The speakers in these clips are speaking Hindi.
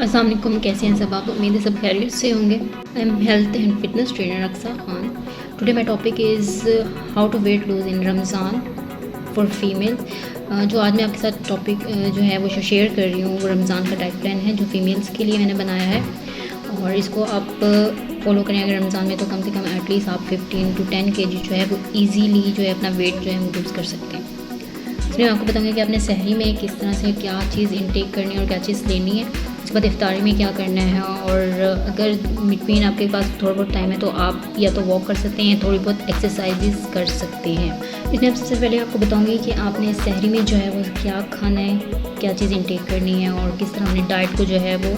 अस्सलाम वालेकुम, कैसे हैं सब आप? उम्मीद है सब खैरियत से होंगे। I am health and fitness trainer Aqsa Khan. Today my topic is how to weight lose इन रमज़ान फॉर फीमेल। जो आज मैं आपके साथ टॉपिक जो है वो शेयर कर रही हूँ वो रमज़ान का डाइट प्लान है जो फीमेल्स के लिए मैंने बनाया है, और इसको आप फॉलो करें अगर रमज़ान में, तो कम से कम एटलीस्ट आप 15 to 10 kg जो है वो ईजीली जो है अपना वेट जो है वो लूज़ कर सकते हैं। इसमें मैं आपको बताऊँगी कि आपने सहरी में किस तरह से क्या चीज़ इनटेक करनी है और क्या चीज़ लेनी है, उसके बाद इफ्तारी में क्या करना है, और अगर बिटवीन आपके पास थोड़ा बहुत टाइम है तो आप या तो वॉक कर सकते हैं या थोड़ी बहुत एक्सरसाइजेस कर सकते हैं। इसमें अब सबसे पहले आपको बताऊंगी कि आपने सहरी में जो है वो क्या खाना है, क्या चीज़ इनटेक करनी है और किस तरह अपने डाइट को जो है वो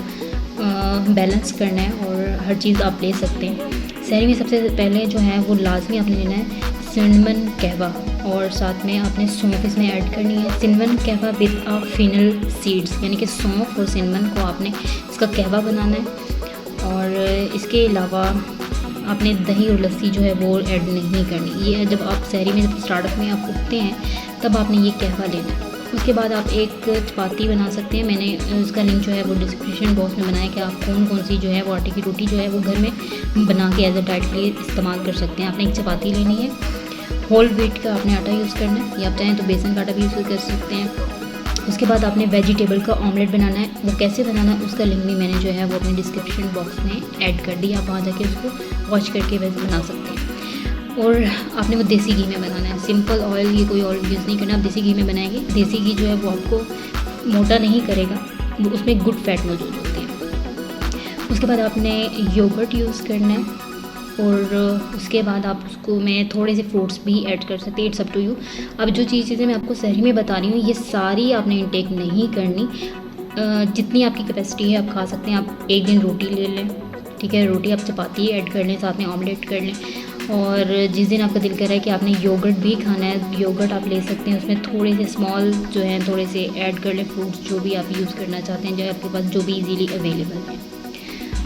बैलेंस करना है, और हर चीज़ आप ले सकते हैं। सहरी में सबसे पहले जो है वो लाजमी आपने लेना है सिनेमन कहवा, और साथ में आपने सौंफ इसमें ऐड करनी है। सिनेमन कहवा विद फिनल सीड्स, यानी कि सौंफ और सिनेमन को आपने इसका कहवा बनाना है। और इसके अलावा आपने दही और लस्सी जो है वो ऐड नहीं करनी। ये जब आप सहरी में जब स्टार्टअप में आप उठते हैं तब आपने ये कहवा लेना है। उसके बाद आप एक चपाती बना सकते हैं। मैंने उसका लिंक जो है वो डिस्क्रिप्शन बॉक्स में बनाया कि आप कौन कौन सी जो है वो आटे की रोटी जो है वो घर में बना के एज अ डाइट के लिए इस्तेमाल कर सकते हैं। आपने एक चपाती लेनी है, होल व्हीट का आपने आटा यूज़ करना है, या आप चाहें तो बेसन का आटा भी यूज़ कर सकते हैं। उसके बाद आपने वेजिटेबल का ऑमलेट बनाना है। वो कैसे बनाना है उसका लिंक भी मैंने जो है वो अपने डिस्क्रिप्शन बॉक्स में ऐड कर दिया। आप वहाँ जाके उसको वॉच करके वैसे बना सकते हैं। और आपने वो देसी घी में बनाना है, सिंपल ऑयल, ये कोई ऑयल यूज़ नहीं करना, आप देसी घी में बनाएंगे। देसी घी जो है वो आपको मोटा नहीं करेगा, वो उसमें गुड फैट मौजूद होती है। उसके बाद आपने योगर्ट यूज़ करना है, और उसके बाद आप उसको में थोड़े से फ्रूट्स भी ऐड कर सकते हैं। It's up to you. अब जो चीज़ें मैं आपको सहरी में बता रही हूँ ये सारी आपने इंटेक नहीं करनी। जितनी आपकी कैपेसिटी है आप खा सकते हैं। आप एक दिन रोटी ले लें, ठीक है, रोटी आप चपाती ऐड कर लें, साथ में ऑमलेट कर लें। और जिस दिन आपका दिल कर रहा है कि आपने योगर्ट भी खाना है, योगर्ट आप ले सकते हैं। उसमें थोड़े से स्मॉल जो है थोड़े से ऐड कर लें फ्रूट्स, जो भी आप यूज़ करना चाहते हैं, जो आपके पास जो भी इजीली अवेलेबल है।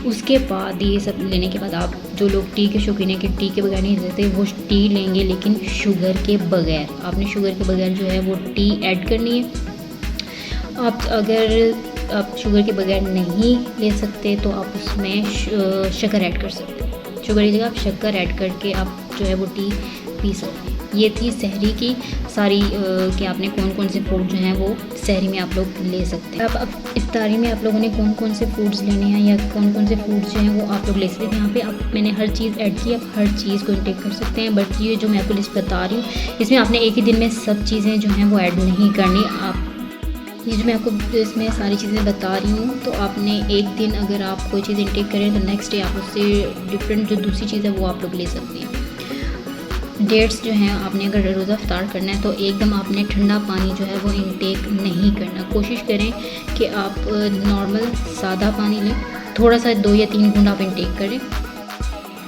उसके बाद ये सब लेने के बाद आप जो लोग टी के शौकीन है कि टी के बगैर नहीं रहते, वो टी लेंगे लेकिन शुगर के बगैर। आपने शुगर के बगैर जो है वो टी ऐड करनी है। अगर आप शुगर के बगैर नहीं ले सकते तो आप उसमें शक्कर ऐड कर सकते हैं। शुगर की जगह आप शक्कर ऐड करके आप जो है वो टी पी सकते हैं। ये थी सहरी की सारी कि आपने कौन कौन से फ्रूट जो हैं वो सहरी में आप लोग ले सकते हैं। अब इफ्तारी में आप लोगों ने कौन कौन से फ्रूट्स लेने हैं या कौन कौन से फ्रूट्स जो हैं वो आप लोग ले सकते हैं। यहाँ पे आप मैंने हर चीज़ ऐड की, आप हर चीज़ को इंटेक कर सकते हैं। बट ये जो मैं आपको लिस्ट बता रही हूँ इसमें आपने एक ही दिन में सब चीज़ें जो हैं वो ऐड नहीं करनी। आप ये जो मैं आपको इसमें सारी चीज़ें बता रही हूँ, तो आपने एक दिन अगर आप कोई चीज़ इंटेक करें तो नेक्स्ट डे आप उससे डिफरेंट जो दूसरी चीज़ है वो आप लोग ले सकते हैं। डेट्स जो हैं आपने अगर रोज़ा इफ्तार करना है तो एकदम आपने ठंडा पानी जो है वो इंटेक नहीं करना। कोशिश करें कि आप नॉर्मल सादा पानी लें, थोड़ा सा 2 या 3 बूंद आप इंटेक करें।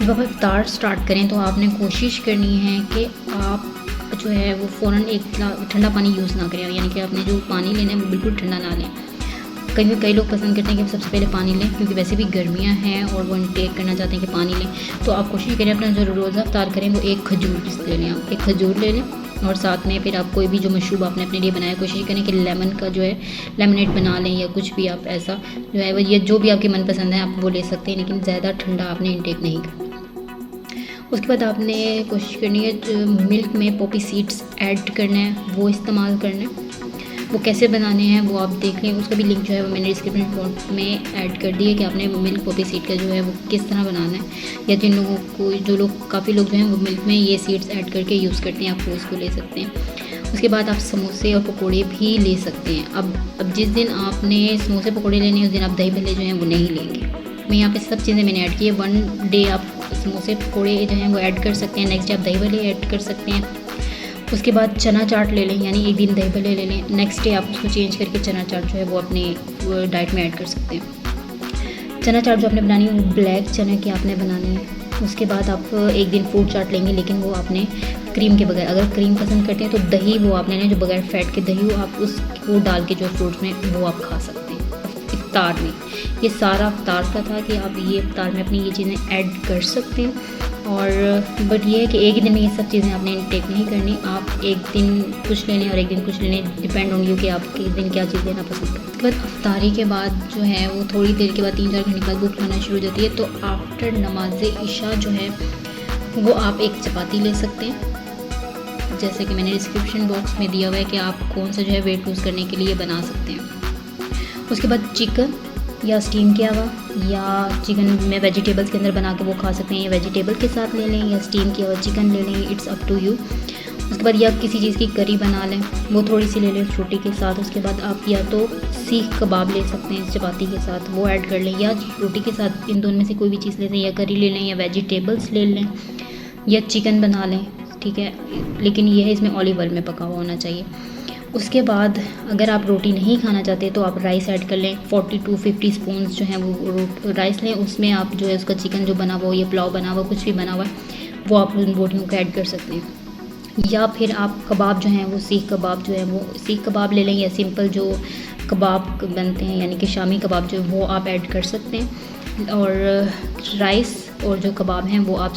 जब आप इफ्तार स्टार्ट करें तो आपने कोशिश करनी है कि आप जो है वो फ़ौरन एक ठंडा पानी यूज़ ना करें, यानी कि आपने जो पानी लेना है वो बिल्कुल ठंडा ना लें। कई लोग पसंद करते हैं कि सबसे पहले पानी लें, क्योंकि वैसे भी गर्मियां हैं और वो इंटेक करना चाहते हैं कि पानी लें। तो आप कोशिश करें अपना जो रोज़ा इफ्तार करें वो एक खजूर ले लें, आप एक खजूर ले लें। और साथ में फिर आप कोई भी जो मशरूब आपने अपने लिए बनाया, कोशिश करें कि लेमन का जो है लेमनेड बना लें, या कुछ भी आप ऐसा जो है वो ये जो भी आपकी मनपसंद है आप वो ले सकते हैं, लेकिन ज़्यादा ठंडा आपने इंटेक नहीं करना। उसके बाद आपने कोशिश करनी है जो मिल्क में पॉपी सीड्स ऐड करना है वो इस्तेमाल करना है। वो कैसे बनाने हैं वो आप देख लें, उसका भी लिंक जो है वो मैंने डिस्क्रिप्शन बॉक्स में ऐड कर दिया कि आपने मिल्क पॉपी सीड का जो है वो किस तरह बनाना है। या जिन लोगों को काफ़ी लोग जो हैं वो मिल्क में ये सीड्स ऐड करके यूज़ करते हैं, आप वो इसको ले सकते हैं। उसके बाद आप समोसे और पकोड़े भी ले सकते हैं। अब जिस दिन आपने समोसे पकोड़े लेने हैं उस दिन आप दही भल्ले जो हैं वो नहीं लेंगे। मैं यहाँ पे सब चीज़ें मैंने ऐड की है। 1 डे आप समोसे पकोड़े जो हैं वो ऐड कर सकते हैं, नेक्स्ट डे आप दही भल्ले ऐड कर सकते हैं। उसके बाद चना चाट ले लें, यानी एक दिन दही भल्ले ले लें, नेक्स्ट डे आप उसको चेंज करके चना चाट जो है वो अपने डाइट में ऐड कर सकते हैं। चना चाट जो आपने बनानी है वो ब्लैक चने की आपने बनानी है। उसके बाद आप एक दिन फ्रूट चाट लेंगे, लेकिन वो आपने क्रीम के बगैर, अगर क्रीम पसंद करते हैं तो दही वो आपने जो बगैर फैट के दही हो आप उसको डाल के जो फ्रूट्स में वो आप खा सकते हैं इफ्तार में। ये सारा इफ्तार का था कि आप ये इफ्तार में अपनी ये चीज़ें ऐड कर सकते हैं। और बट ये है कि एक ही दिन में ये सब चीज़ें आपने टेक नहीं करनी, आप एक दिन कुछ लेने और एक दिन कुछ लेने, डिपेंड ऑन यू कि आपके दिन क्या चीज़ लेना पसंद है। उसके बाद अफ्तारी के बाद जो है वो थोड़ी देर के बाद 3-4 घंटे बाद भूख लाना शुरू हो जाती है, तो आफ्टर नमाज इशा जो है वो आप एक चपाती ले सकते हैं, जैसे कि मैंने डिस्क्रिप्शन बॉक्स में दिया हुआ है कि आप कौन सा जो है वेट लूज़ करने के लिए बना सकते हैं। उसके बाद चिकन या स्टीम किया हुआ या चिकन में वेजिटेबल्स के अंदर बना के वो खा सकते हैं, या वेजिटेबल के साथ ले लें या स्टीम किया हुआ चिकन ले लें, इट्स अप टू यू। उसके बाद या किसी चीज़ की करी बना लें, वो थोड़ी सी ले लें रोटी के साथ। उसके बाद आप या तो सीख कबाब ले सकते हैं चपाती के साथ, वो ऐड कर लें, या रोटी के साथ इन दोनों में से कोई भी चीज़ ले लें, या करी ले लें या वेजिटेबल्स ले लें या चिकन बना लें, ठीक है। लेकिन ये है इसमें ऑलिव ऑयल में पका हुआ होना चाहिए। उसके बाद अगर आप रोटी नहीं खाना चाहते तो आप राइस ऐड कर लें, 40 to 50 स्पून्स जो हैं वो राइस लें, उसमें आप जो है उसका चिकन जो बना हुआ या पुलाव बना हुआ कुछ भी बना हुआ है वो आप उन रोटियों को ऐड कर सकते हैं। या फिर आप कबाब जो हैं वो सीख कबाब जो है वो सीख कबाब ले लें, या सिंपल जो कबाब बनते हैं यानी कि शामी कबाब जो वो आप ऐड कर सकते हैं। और राइस और जो कबाब हैं वो आप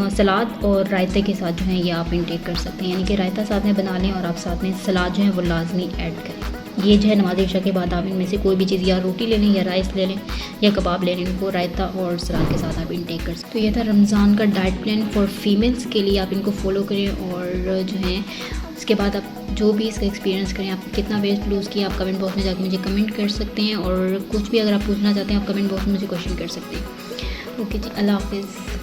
सलाद और रायते के साथ जो है ये आप इंटेक कर सकते हैं, यानी कि रायता साथ में बना लें और आप साथ में सलाद जो है वो लाजमी ऐड करें। ये जो है नमाज इशा के बाद आप इनमें से कोई भी चीज़ या रोटी ले लें या राइस ले लें या कबाब ले लें, उनको रायता और सलाद के साथ आप इंटेक कर सकते हैं। तो ये था रमज़ान का डाइट प्लान फॉर फीमेल्स के लिए, आप इनको फॉलो करें। और जो है उसके बाद आप जो भी इसका एक्सपीरियंस करें, आप कितना वेट लूज़ किया आप कमेंट बॉक्स में जाकर मुझे कमेंट कर सकते हैं, और कुछ भी अगर आप पूछना चाहते हैं आप कमेंट बॉक्स में मुझे क्वेश्चन कर सकते हैं। ओके जी, अल्लाह हाफिज़।